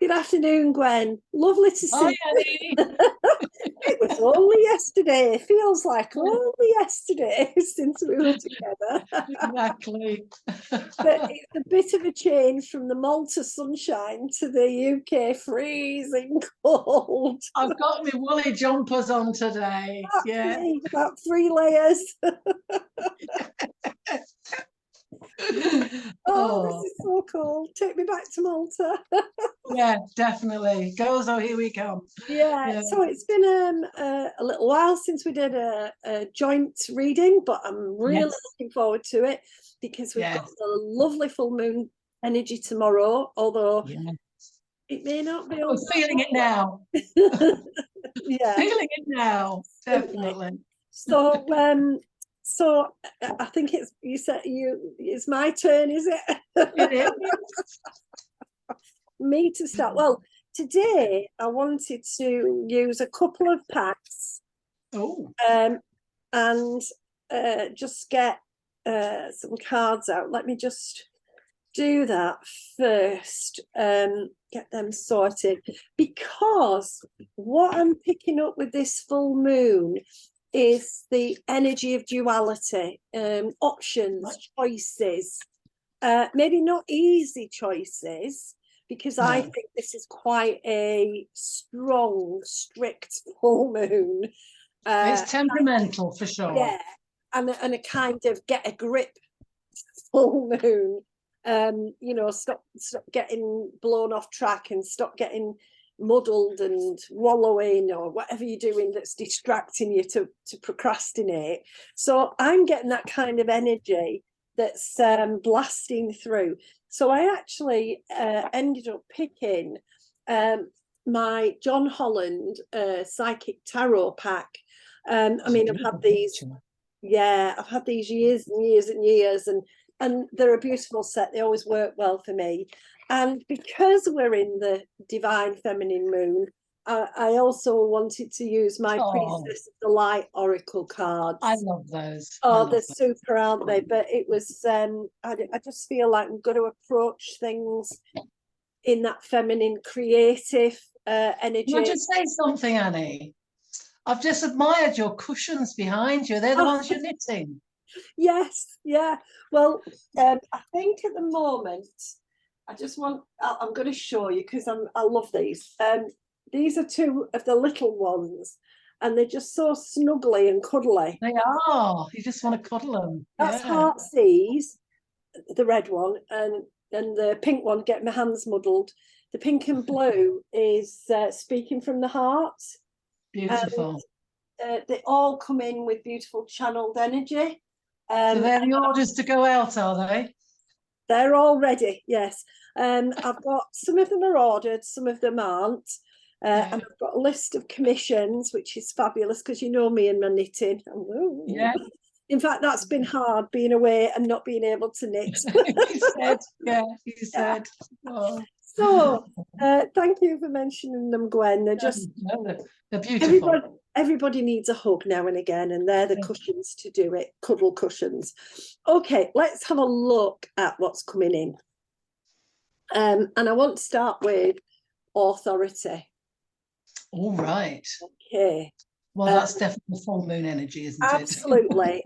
Good afternoon, Gwen. Lovely to see Hi, you. Annie. It was only yesterday. It feels like only yesterday since we were together. Exactly. But it's a bit of a change from the Malta sunshine to the UK freezing cold. I've got my woolly jumpers on today. Yeah. About 3 layers. Oh, this Oh, is so cold. Take me back to Malta. yeah, definitely. Go, so here we come. Yeah, Yeah. so it's been a little while since we did a joint reading, but I'm really Yes. looking forward to it because we've got Yes. the lovely full moon energy tomorrow, although Yeah. it may not be I'm all feeling it now. that. Yeah, Feeling it now. absolutely. Definitely. So so I think you said it's my turn, is it? It is. Me to start. Well, today I wanted to use a couple of packs Oh, and just get some cards out. Let me just do that first, get them sorted, because what I'm picking up with this full moon is the energy of duality, options, choices, maybe not easy choices, because I no. think this is quite a strong, strict full moon. It's temperamental for sure. Yeah, and a kind of get a grip full moon. Stop getting blown off track and stop getting muddled and wallowing or whatever you're doing that's distracting you to procrastinate. So I'm getting that kind of energy that's blasting through. So I actually ended up picking my John Holland Psychic Tarot pack. I mean, I've had these, yeah, I've had these years and years and years, and they're a beautiful set. They always work well for me. And because we're in the divine feminine moon, I also wanted to use my Priestess of the Light Oracle cards. I love those. Oh, they're super, aren't they? But it was, I just feel like we've got to approach things in that feminine, creative energy. Can I just say something, Annie? I've just admired your cushions behind you. They're the ones you're knitting. Yes, yeah. Well, I think at the moment, I'm going to show you because I love these. These are two of the little ones, and they're just so snuggly and cuddly. They are. You just want to cuddle them. That's Yeah. Heartsease, the red one, and the pink one, get my hands muddled. The pink and blue is Speaking from the Heart. Beautiful. And they all come in with beautiful channeled energy. So they're the orders to go out, are they? They're all ready, yes. I've got some of them are ordered, some of them aren't. Yeah. And I've got a list of commissions, which is fabulous because you know me and my knitting. Yeah. In fact, that's been hard, being away and not being able to knit. You said, yeah, you said. Oh. So, thank you for mentioning them, Gwen. They're just they're beautiful. Everybody needs a hug now and again, and they're the cushions to do it, cuddle cushions. Okay, let's have a look at what's coming in. And I want to start with authority. All right. Okay. Well, that's definitely full moon energy, isn't it? Absolutely.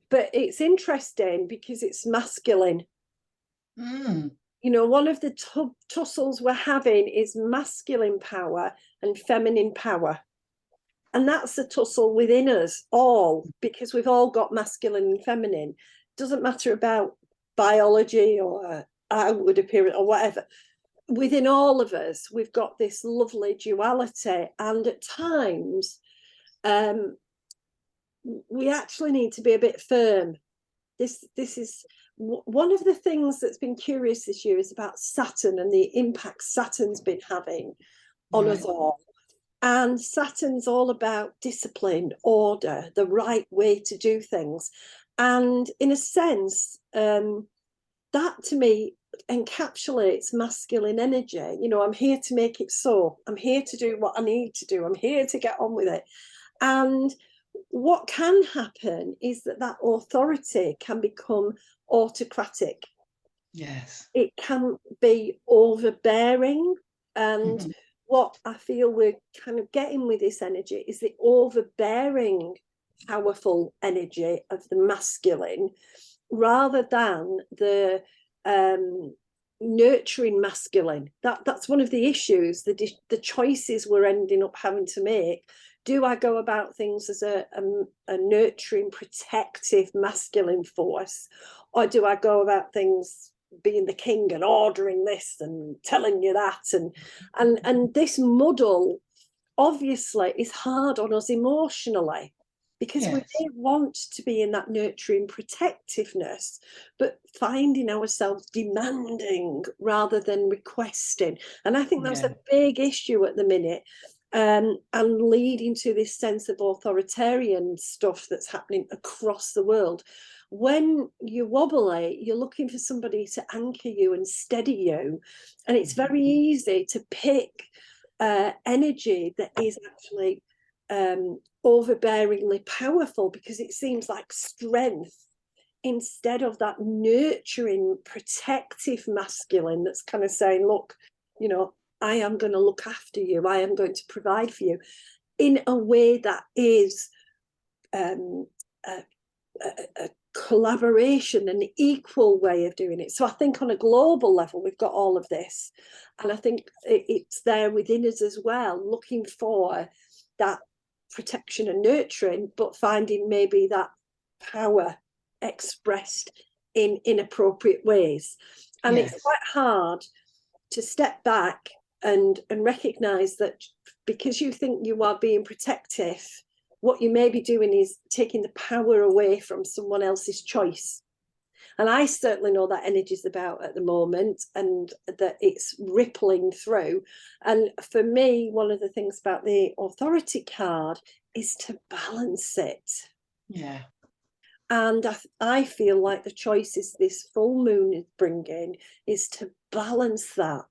But it's interesting because it's masculine. You know, one of the tussles we're having is masculine power and feminine power. And that's the tussle within us all, because we've all got masculine and feminine. It doesn't matter about biology or outward appearance or whatever. Within all of us, we've got this lovely duality. And at times, we actually need to be a bit firm. This is one of the things that's been curious this year is about Saturn and the impact Saturn's been having on us all. And Saturn's all about discipline, order, the right way to do things. And in a sense, that to me encapsulates masculine energy. You know, I'm here to make it so. I'm here to do what I need to do. I'm here to get on with it. And what can happen is that authority can become autocratic. Yes. It can be overbearing. And Mhm. what I feel we're kind of getting with this energy is the overbearing, powerful energy of the masculine, rather than the nurturing masculine. That's one of the issues, the choices we're ending up having to make. Do I go about things as a nurturing, protective masculine force, or do I go about things being the king and ordering this and telling you that? And this muddle obviously is hard on us emotionally, because we Yes. may want to be in that nurturing protectiveness, but finding ourselves demanding rather than requesting. And I think that's Yeah. a big issue at the minute, and leading to this sense of authoritarian stuff that's happening across the world. When you're wobbly, you're looking for somebody to anchor you and steady you, and it's very easy to pick energy that is actually overbearingly powerful, because it seems like strength, instead of that nurturing, protective masculine that's kind of saying, look, you know, I am going to look after you, I am going to provide for you, in a way that is a, a collaboration, an equal way of doing it. So I think on a global level, we've got all of this. And I think it's there within us as well, looking for that protection and nurturing, but finding maybe that power expressed in inappropriate ways. And it's Yes. quite hard to step back and recognize that because you think you are being protective, what you may be doing is taking the power away from someone else's choice. And I certainly know that energy is about at the moment, and that it's rippling through. And for me, one of the things about the authority card is to balance it. Yeah. And I feel like the choices this full moon is bringing is to balance that,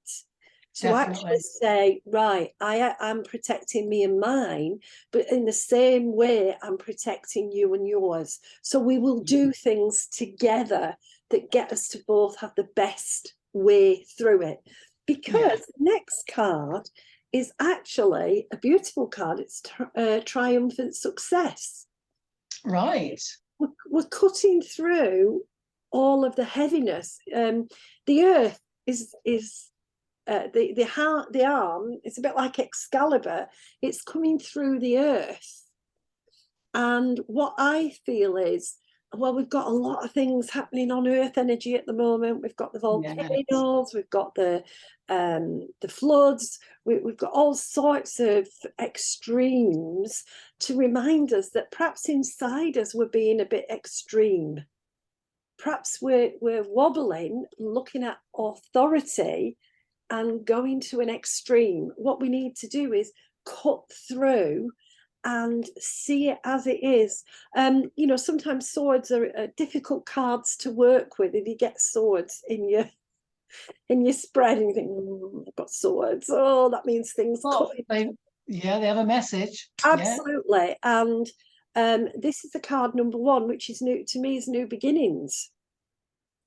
to actually Definitely. say, right, I'm protecting me and mine, but in the same way, I'm protecting you and yours. So we will do things together that get us to both have the best way through it. Because Yeah. the next card is actually a beautiful card. It's triumphant success. Right. We're cutting through all of the heaviness. The earth is the arm. It's a bit like Excalibur. It's coming through the earth, and what I feel is, well, we've got a lot of things happening on earth energy at the moment. We've got the Yes. volcanoes, we've got the floods, we've got all sorts of extremes to remind us that perhaps inside us we're being a bit extreme. Perhaps we're wobbling, looking at authority and going to an extreme. What we need to do is cut through and see it as it is. You know, sometimes swords are difficult cards to work with. If you get swords in your spread and you think, I've got swords, oh, that means things Well, coming. they have a message. Yeah. Absolutely. And this is the card number one, which is new to me, is new beginnings.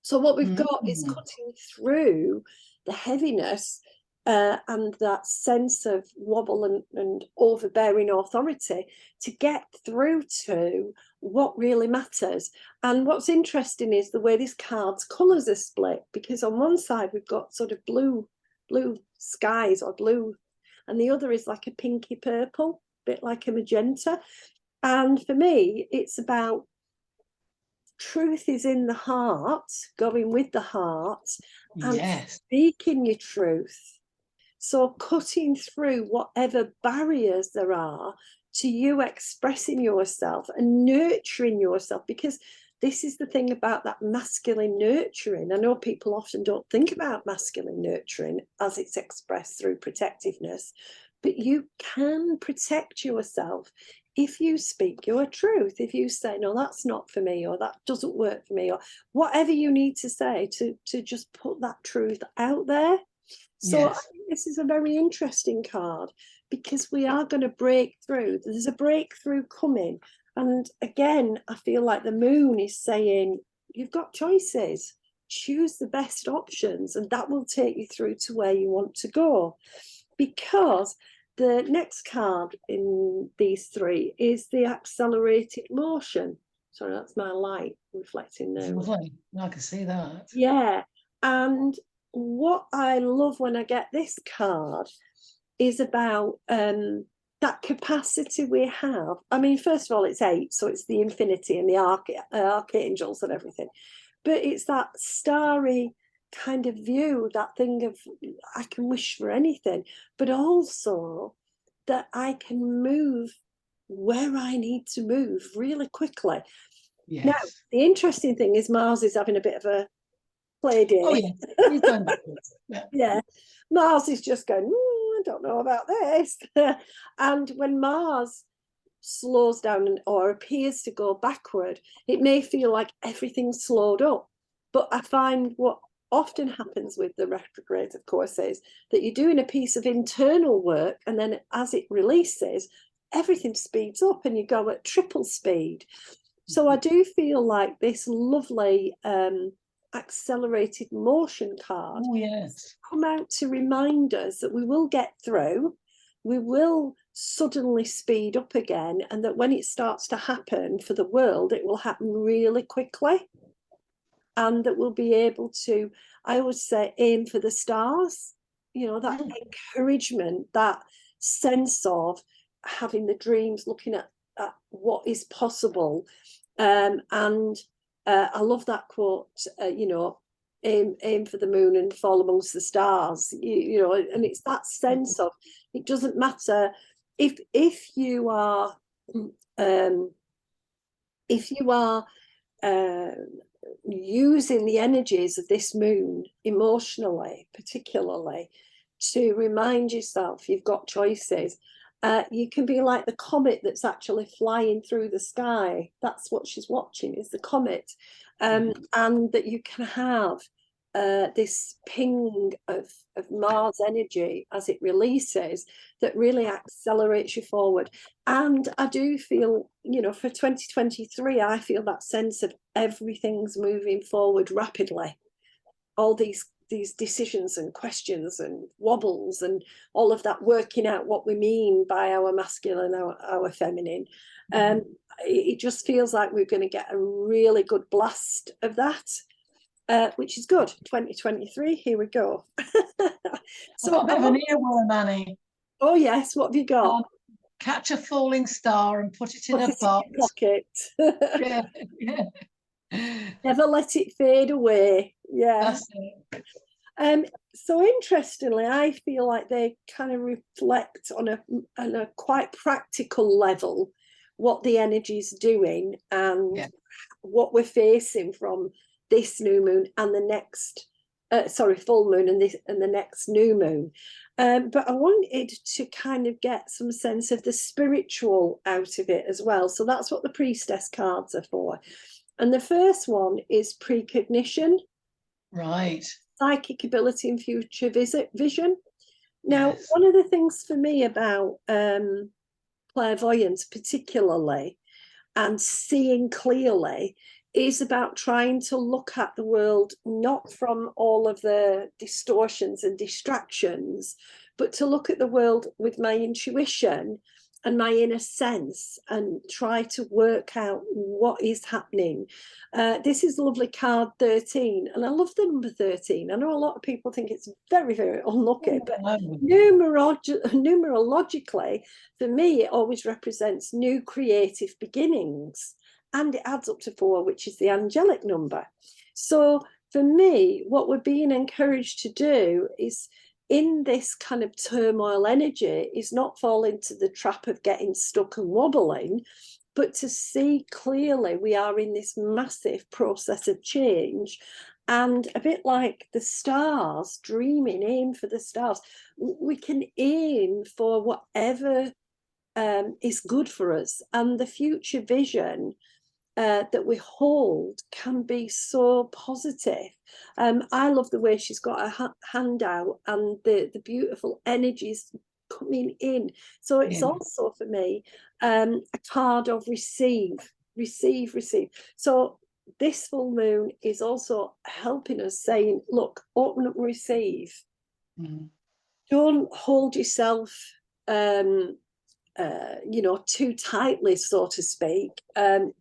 So what we've got is Mm. cutting through the heaviness and that sense of wobble and overbearing authority to get through to what really matters. And what's interesting is the way this card's colours are split, because on one side we've got sort of blue skies or blue, and the other is like a pinky purple, a bit like a magenta. And for me, it's about truth is in the heart, going with the heart and Yes. speaking your truth. So cutting through whatever barriers there are to you expressing yourself and nurturing yourself, because this is the thing about that masculine nurturing. I know people often don't think about masculine nurturing as it's expressed through protectiveness, but you can protect yourself if you speak your truth, if you say, no, that's not for me, or that doesn't work for me, or whatever you need to say to just put that truth out there. So I Yes. think this is a very interesting card, because we are going to break through. There's a breakthrough coming. And again, I feel like the moon is saying, you've got choices. choose the best options, and that will take you through to where you want to go. Because the next card in these three is the accelerated motion. Sorry, that's my light reflecting there. Lovely. I can see that. Yeah. And what I love when I get this card is about that capacity we have. I mean, first of all, it's 8, so it's the infinity and the archangels and everything. But it's that starry kind of view, that thing of I can wish for anything, but also that I can move where I need to move really quickly. Yes. Now, the interesting thing is Mars is having a bit of a play day. Oh, yeah. He's going backwards. Yeah. Yeah. Mars is just going, I don't know about this. And when Mars slows down or appears to go backward, it may feel like everything's slowed up. But I find what often happens with the retrograde, of course, is that you're doing a piece of internal work, and then as it releases, everything speeds up and you go at triple speed. So I do feel like this lovely accelerated motion card come out to remind us that we will get through, we will suddenly speed up again, and that when it starts to happen for the world, it will happen really quickly, and that we'll be able to, I always say, aim for the stars, you know, that encouragement, that sense of having the dreams, looking at what is possible. And I love that quote, you know, aim for the moon and fall amongst the stars, you know, and it's that sense of, it doesn't matter if you are using the energies of this moon emotionally, particularly, to remind yourself you've got choices. You can be like the comet that's actually flying through the sky. That's what she's watching, is the comet. And that you can have this ping of Mars energy as it releases that really accelerates you forward. And I do feel, you know, for 2023, I feel that sense of everything's moving forward rapidly. All these decisions and questions and wobbles and all of that, working out what we mean by our masculine, our feminine. It just feels like we're going to get a really good blast of that, which is good. 2023, here we go. So I've got a bit of an earworm, Annie. Oh yes, what have you got? Catch a falling star and put it in a box. Pocket. Yeah. Never let it fade away. Yeah. That's it. So interestingly, I feel like they kind of reflect on a quite practical level what the energy's doing and what we're facing from this new moon and the next full moon and the next new moon. But I wanted to kind of get some sense of the spiritual out of it as well. So that's what the priestess cards are for. And the first one is precognition. Right. Psychic ability and future vision. Now, one of the things for me about clairvoyance particularly, and seeing clearly, is about trying to look at the world not from all of the distortions and distractions, but to look at the world with my intuition and my inner sense and try to work out what is happening. This is lovely card 13, and I love the number 13. I know a lot of people think it's very, very unlucky, but numerologically, for me, it always represents new creative beginnings, and it adds up to 4, which is the angelic number. So for me, what we're being encouraged to do is, in this kind of turmoil energy, is not fall into the trap of getting stuck and wobbling, but to see clearly we are in this massive process of change. And a bit like the stars, dreaming, aim for the stars. We can aim for whatever is good for us. And the future vision that we hold can be so positive. I love the way she's got her hand out and the beautiful energies coming in. So it's also for me a card of receive. So this full moon is also helping us, saying, look, open up and receive. Don't hold yourself too tightly, so to speak.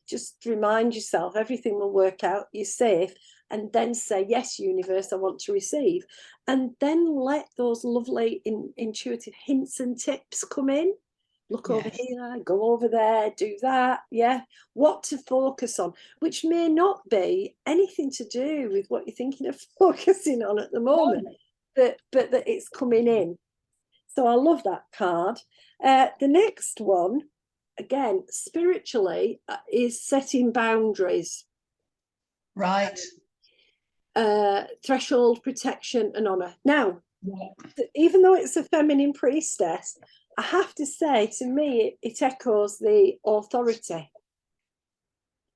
Just remind yourself everything will work out, you're safe, and then say, yes, universe, I want to receive. And then let those lovely intuitive hints and tips come in. Look over here, go over there, do that. Yeah. What to focus on, which may not be anything to do with what you're thinking of focusing on at the moment, but that it's coming in. So I love that card. The next one, again, spiritually, is setting boundaries. Right. Threshold, protection, and honor. Now, even though it's a feminine priestess, I have to say, to me, it echoes the authority.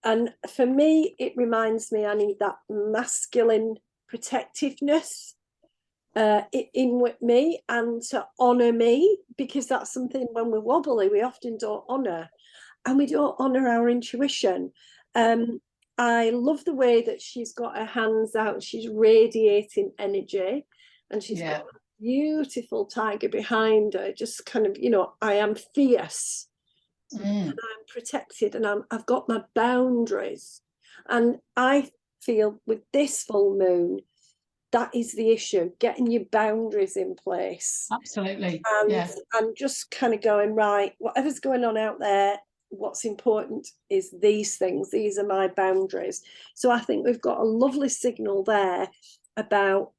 And for me, it reminds me, Annie, that masculine protectiveness in with me, and to honor me, because that's something when we're wobbly, we often don't honor, and we don't honor our intuition. I love the way that she's got her hands out, she's radiating energy, and she's got a beautiful tiger behind her, just kind of, I am fierce, and I'm protected, and I've got my boundaries. And I feel with this full moon, that is the issue, getting your boundaries in place. Absolutely. And just kind of going, right, whatever's going on out there, what's important is these things. These are my boundaries. So I think we've got a lovely signal there about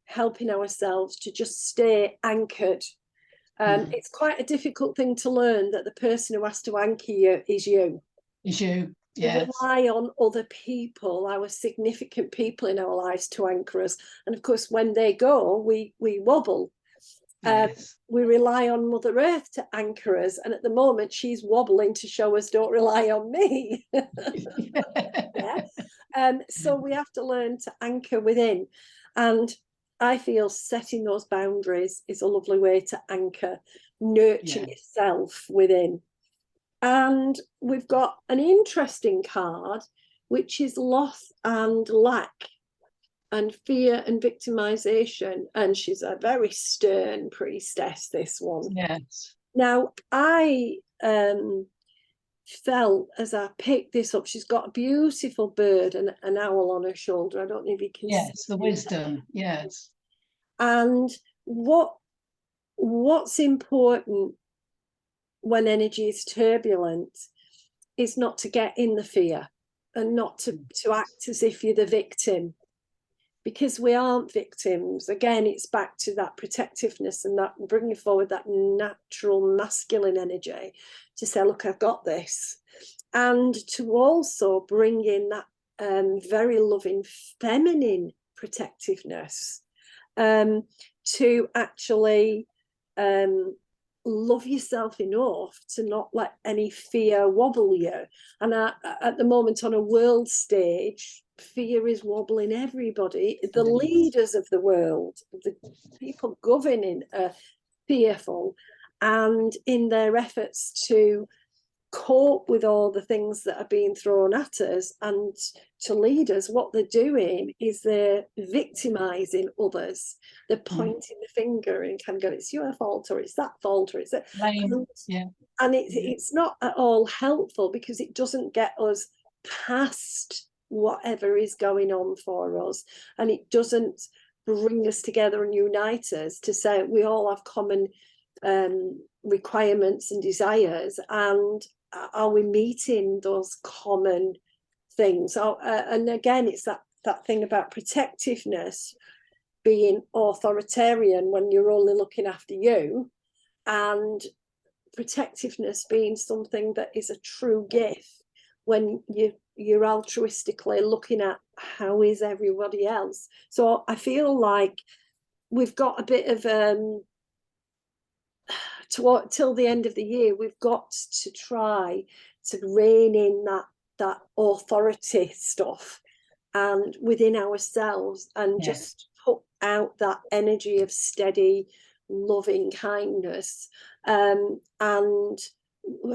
helping ourselves to just stay anchored. It's quite a difficult thing to learn, that the person who has to anchor you is you. Is you. We rely on other people, our significant people in our lives, to anchor us. And of course, when they go, we wobble. We rely on Mother Earth to anchor us. And at the moment, she's wobbling to show us, don't rely on me. So we have to learn to anchor within. And I feel setting those boundaries is a lovely way to anchor, nurture yourself within. And we've got an interesting card, which is loss and lack and fear and victimization. And she's a very stern priestess, this one. Yes. Now, I felt as I picked this up, she's got a beautiful bird and an owl on her shoulder. I don't know if you can see. Yes, the wisdom. Yes. And what's important when energy is turbulent is not to get in the fear and not to act as if you're the victim, because we aren't victims. Again, it's back to that protectiveness and that bringing forward that natural masculine energy to say, look, I've got this. And to also bring in that very loving feminine protectiveness, to actually love yourself enough to not let any fear wobble you. And at the moment, on a world stage, fear is wobbling everybody. The leaders of the world, the people governing, are fearful, and in their efforts to cope with all the things that are being thrown at us and to lead us, what they're doing is they're victimizing others. They're pointing the finger and kind of going, it's your fault, or it's that fault, or it's that. And it's not at all helpful, because it doesn't get us past whatever is going on for us, and it doesn't bring us together and unite us to say we all have common requirements and desires, and are we meeting those common things? And again, it's that thing about protectiveness being authoritarian when you're only looking after you, and protectiveness being something that is a true gift when you're altruistically looking at how is everybody else. So I feel like we've got a bit of till the end of the year, we've got to try to rein in that authority stuff and within ourselves, and just put out that energy of steady, loving kindness, and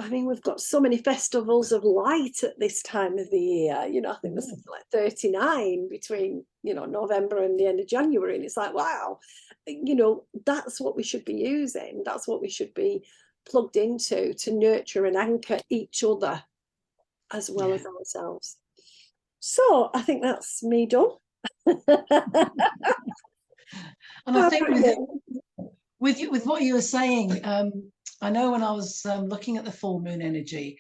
I mean, we've got so many festivals of light at this time of the year. You know, I think there's something like 39 between, you know, November and the end of January. And it's like, wow, you know, that's what we should be using. That's what we should be plugged into to nurture and anchor each other as well as ourselves. So I think that's me done. And I think with what you were saying, I know when I was looking at the full moon energy,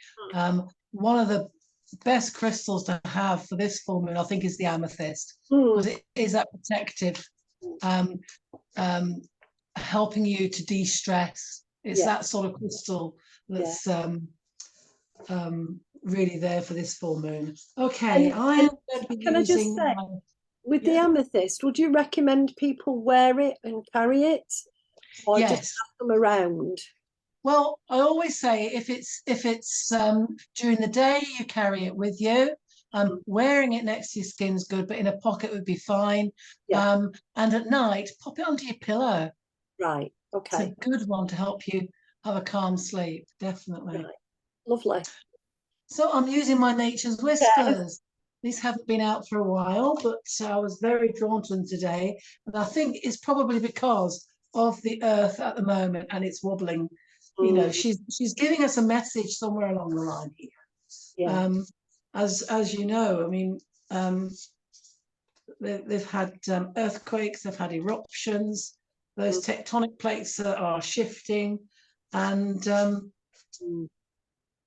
one of the best crystals to have for this full moon, I think, is the amethyst, because it is that protective, helping you to de-stress. It's that sort of crystal that's really there for this full moon. Okay, I am going to be can I just say, with the amethyst, would you recommend people wear it and carry it, or just have them around? Well, I always say if it's during the day, you carry it with you. Wearing it next to your skin's good, but in a pocket would be fine. And at night, pop it under your pillow. Right. Okay. It's a good one to help you have a calm sleep, definitely. Right. Lovely. So I'm using my Nature's Whispers. These haven't been out for a while, but I was very drawn to them today. And I think it's probably because of the earth at the moment and it's wobbling. You know, she's giving us a message somewhere along the line here. As you know, I mean, they've had earthquakes, they've had eruptions, those tectonic plates are shifting, and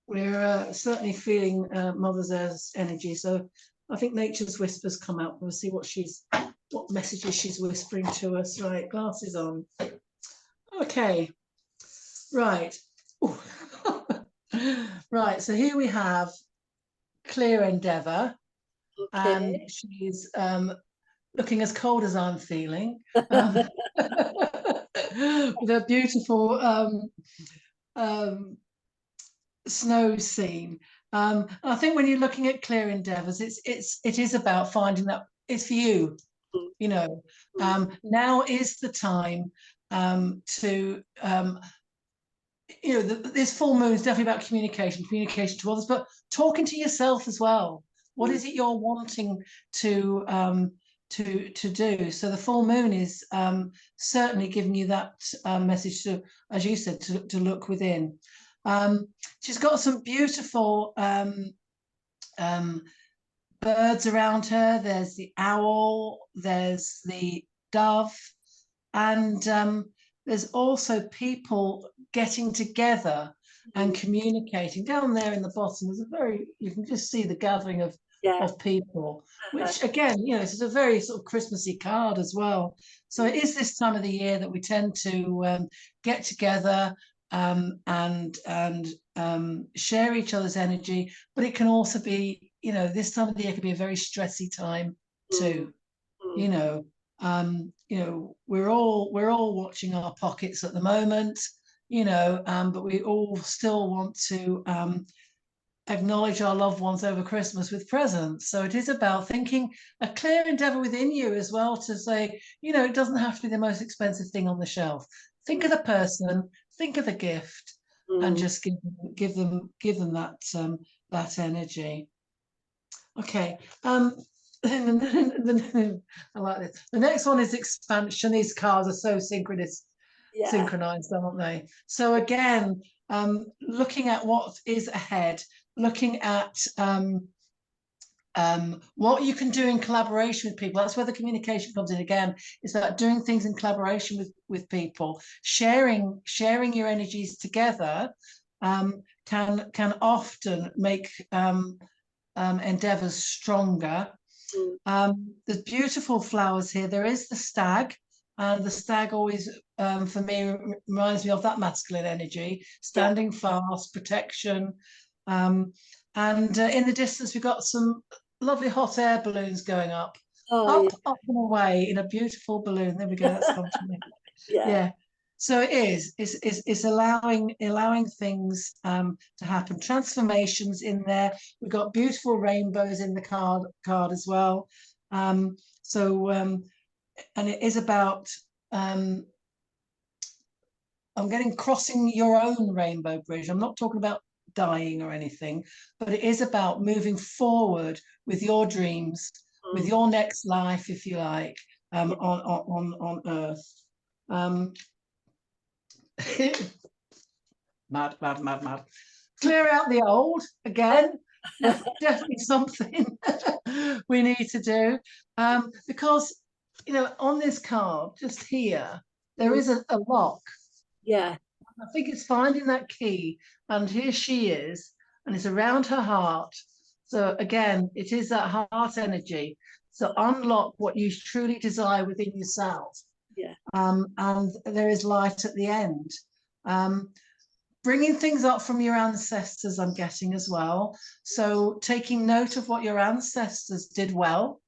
we're certainly feeling Mother Earth's energy. So I think Nature's Whispers come out. We'll see what messages she's whispering to us. Right, glasses on. Okay, right. Right, so here we have Clear Endeavour, and she's looking as cold as I'm feeling, with a beautiful snow scene. I think when you're looking at Clear Endeavours, it is about finding that it's for you. You know, now is the time to you know, this full moon is definitely about communication to others, but talking to yourself as well. What is it you're wanting to do? So the full moon is certainly giving you that message to, as you said, to look within. She's got some beautiful birds around her. There's the owl, there's the dove, and there's also people getting together and communicating. Down there in the bottom, you can just see the gathering of people, which again, you know, it's a very sort of Christmassy card as well. So it is this time of the year that we tend to get together and share each other's energy, but it can also be, you know, this time of the year can be a very stressy time too. You know, we're all watching our pockets at the moment, you know, but we all still want to acknowledge our loved ones over Christmas with presents. So it is about thinking a clear endeavor within you as well, to say, you know, it doesn't have to be the most expensive thing on the shelf. Think of the person, think of the gift, and just give them that energy. Okay. I like this. The next one is expansion. These cards are so synchronized, aren't they? So again, looking at what is ahead, looking at what you can do in collaboration with people. That's where the communication comes in again. It's about doing things in collaboration with people, sharing your energies together. Can often make endeavors stronger. There's beautiful flowers here. There is the stag, and the stag always, for me, reminds me of that masculine energy, standing fast, protection. And in the distance, we've got some lovely hot air balloons going up, up and away in a beautiful balloon. There we go. That's come to me. Yeah. So it's allowing things to happen. Transformations in there. We've got beautiful rainbows in the card as well. And it is about I'm getting crossing your own rainbow bridge. I'm not talking about dying or anything, but it is about moving forward with your dreams, with your next life, if you like, on Earth. Mad. Clear out the old again. Definitely something we need to do, because on this card just here there is a lock. Yeah. I think it's finding that key, and here she is, and it's around her heart. So again, it is that heart energy. So unlock what you truly desire within yourself. Yeah. And there is light at the end. Bringing things up from your ancestors, I'm getting as well. So taking note of what your ancestors did well,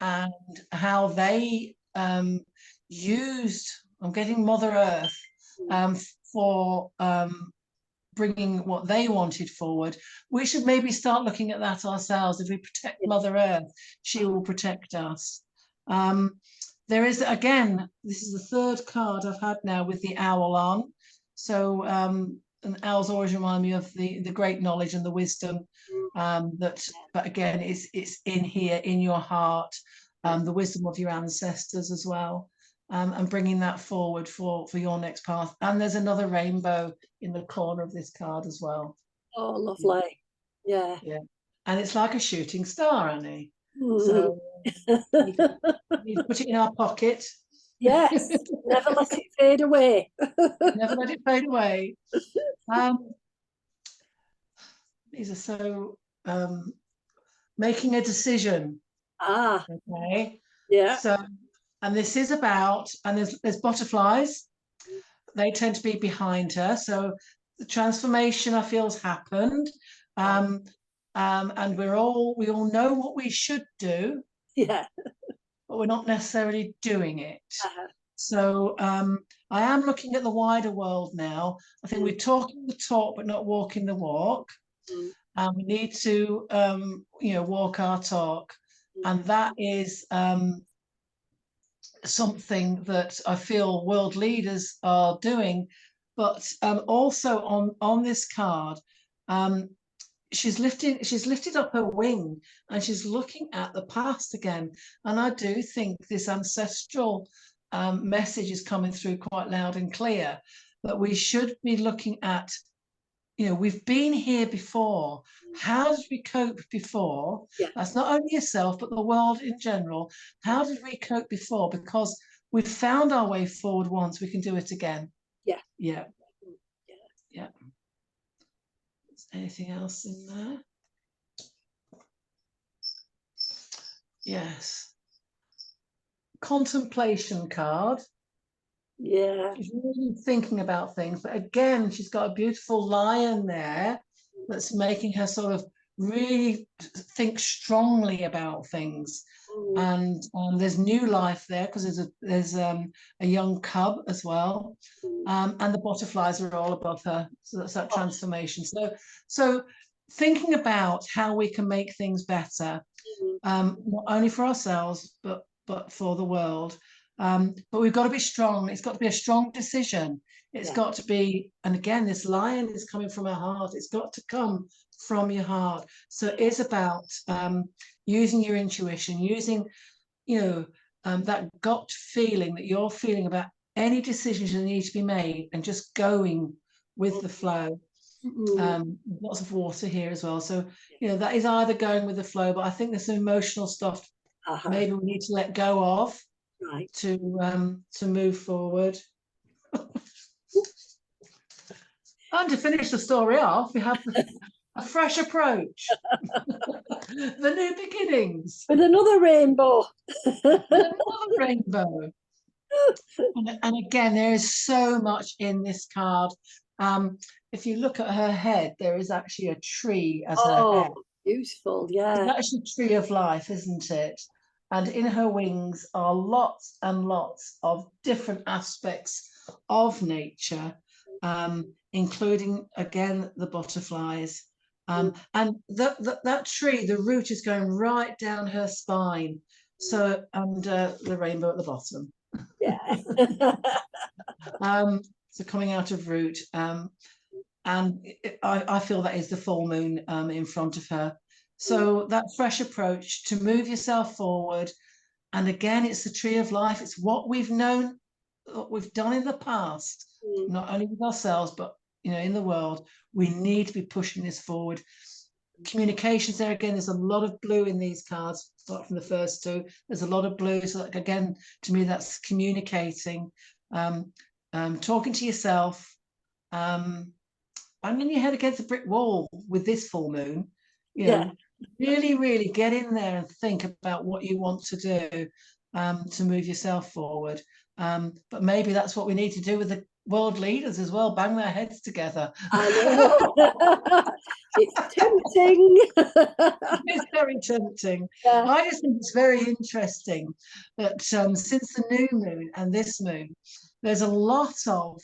and how they used, I'm getting Mother Earth, for bringing what they wanted forward. We should maybe start looking at that ourselves. If we protect Mother Earth, she will protect us. There is, again, this is the third card I've had now with the owl on. So and owls always remind me of the great knowledge and the wisdom, but again, it's in here, in your heart, the wisdom of your ancestors as well, and bringing that forward for your next path. And there's another rainbow in the corner of this card as well. Oh, lovely. Yeah. Yeah. And it's like a shooting star, Annie. So we need to put it in our pocket. Yes, never let it fade away. Never let it fade away. These are so making a decision. Okay. Yeah. So, and this is about, and there's butterflies. They tend to be behind her. So the transformation I feel has happened. And we all know what we should do. Yeah. But we're not necessarily doing it. So I am looking at the wider world now. I think we're talking the talk, but not walking the walk. And we need to, walk our talk. And that is something that I feel world leaders are doing. But also on this card, she's lifted up her wing, and she's looking at the past again. And I do think this ancestral message is coming through quite loud and clear, that we should be looking at, we've been here before. How did we cope before? Yeah. That's not only yourself, but the world in general. How did we cope before? Because we've found our way forward once, we can do it again. Yeah. Yeah. Yeah. Anything else in there? Yes. Contemplation card. Yeah. She's really thinking about things, but again, she's got a beautiful lion there that's making her sort of really think strongly about things. And there's new life there, because there's a young cub as well, and the butterflies are all above her. So that's that transformation. So thinking about how we can make things better, not only for ourselves but for the world. But we've got to be strong. It's got to be a strong decision. It's got to be, and again, this lion is coming from her heart. It's got to come from your heart. So it is about using your intuition, using, that gut feeling that you're feeling about any decisions that need to be made, and just going with the flow. Lots of water here as well. So, that is either going with the flow, but I think there's some emotional stuff maybe we need to let go of, to move forward. And to finish the story off, we have a fresh approach. The new beginnings. With another rainbow. Another rainbow. And again, there is so much in this card. If you look at her head, there is actually a tree as her head. Beautiful, yeah. It's actually a tree of life, isn't it? And in her wings are lots and lots of different aspects of nature, including, again, the butterflies. And that tree, the root is going right down her spine. So, and the rainbow at the bottom. Yeah. so coming out of root. And I feel that is the full moon in front of her. So that fresh approach to move yourself forward. And again, it's the tree of life. It's what we've known, what we've done in the past, not only with ourselves, but in the world. We need to be pushing this forward. Communications there again, there's a lot of blue in these cards, apart from the first two. There's a lot of blue. So again, to me, that's communicating, talking to yourself, banging your head against a brick wall with this full moon. Really, really get in there and think about what you want to do to move yourself forward. But maybe that's what we need to do with the world leaders as well, bang their heads together. I know. It's tempting. It's very tempting. Yeah. I just think it's very interesting that since the new moon and this moon, there's a lot of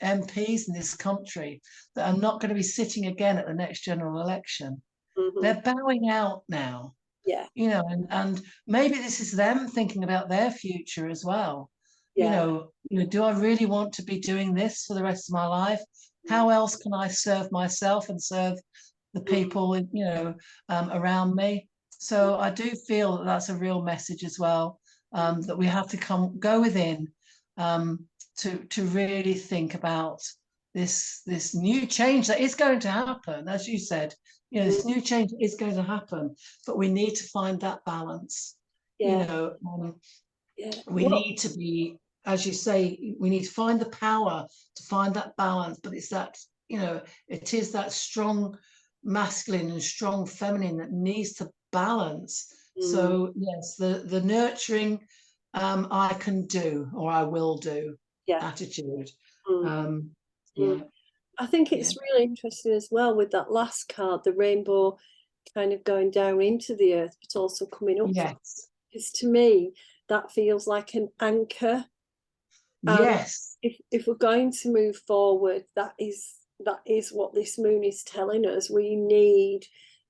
MPs in this country that are not going to be sitting again at the next general election. They're bowing out now. Yeah. And maybe this is them thinking about their future as well. Yeah. Do I really want to be doing this for the rest of my life? How else can I serve myself and serve the people, around me? So I do feel that that's a real message as well, that we have to go within to really think about this new change that is going to happen, as you said. This new change is going to happen, but we need to find that balance. We need to be, as you say, we need to find the power to find that balance. But it's that, it is that strong masculine and strong feminine that needs to balance. So yes, the nurturing, I can do or I will do attitude. I think it's really interesting as well with that last card, the rainbow kind of going down into the earth, but also coming up. Yes. Because to me, that feels like an anchor. Yes. If we're going to move forward, that is what this moon is telling us. We need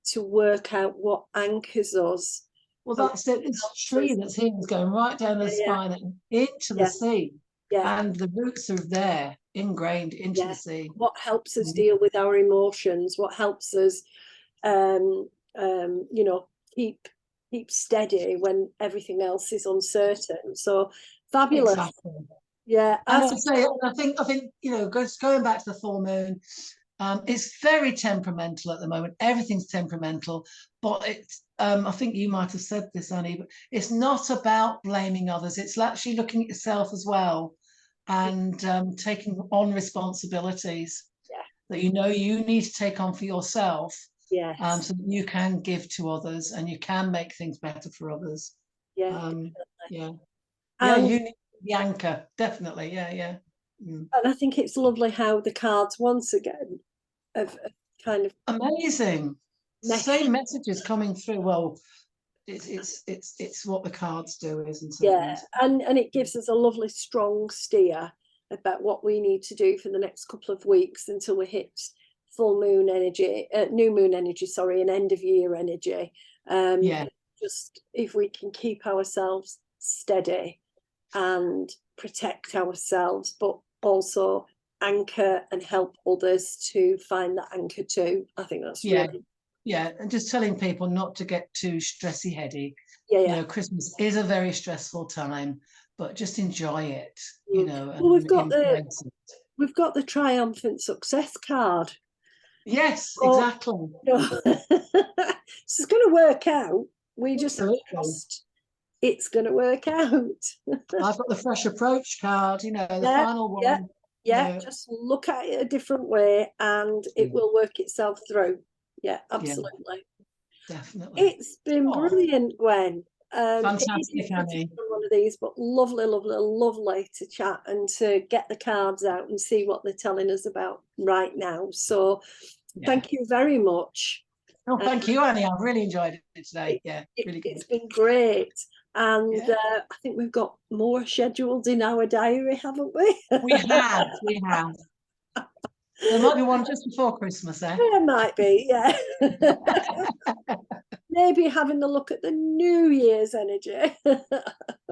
to work out what anchors us. Well, that's it. This tree that's here is going right down the spine and into the sea. Yeah. And the roots are there, ingrained into the sea. What helps us deal with our emotions? What helps us, keep steady when everything else is uncertain? So fabulous. Exactly. Yeah. And I think going back to the full moon, it's very temperamental at the moment. Everything's temperamental, but it's. I think you might have said this, Annie, but it's not about blaming others. It's actually looking at yourself as well, and taking on responsibilities that you need to take on for yourself. Yes. So that you can give to others and you can make things better for others. You need the anchor, definitely. And I think it's lovely how the cards once again have kind of amazing. Same messages coming through. Well, it's what the cards do, isn't it? Yeah, and it gives us a lovely strong steer about what we need to do for the next couple of weeks until we hit full moon energy, new moon energy, sorry, and end of year energy. Just if we can keep ourselves steady and protect ourselves, but also anchor and help others to find that anchor too. I think that's really. Yeah, and just telling people not to get too stressy heady. Christmas is a very stressful time, but just enjoy it. Well, we've got the triumphant success card. Yes, exactly. It's going to work out. We just trust it's going to work out. I've got the fresh approach card. The final one. Just look at it a different way, and it will work itself through. Yeah, absolutely. Definitely. It's been brilliant, Gwen. Fantastic, Annie. One of these, but lovely, lovely, lovely to chat and to get the cards out and see what they're telling us about right now. So thank you very much. Oh, thank you, Annie. I've really enjoyed it today. Really good. It's been great. And I think we've got more scheduled in our diary, haven't we? We have. There might be one just before Christmas, eh? There might be, yeah. Maybe having a look at the New Year's energy.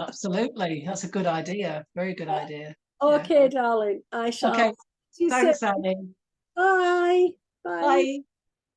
Absolutely. That's a good idea. Very good idea. Okay, darling. I shall. Okay. See you soon. Thanks, Annie. Bye. Bye. Bye.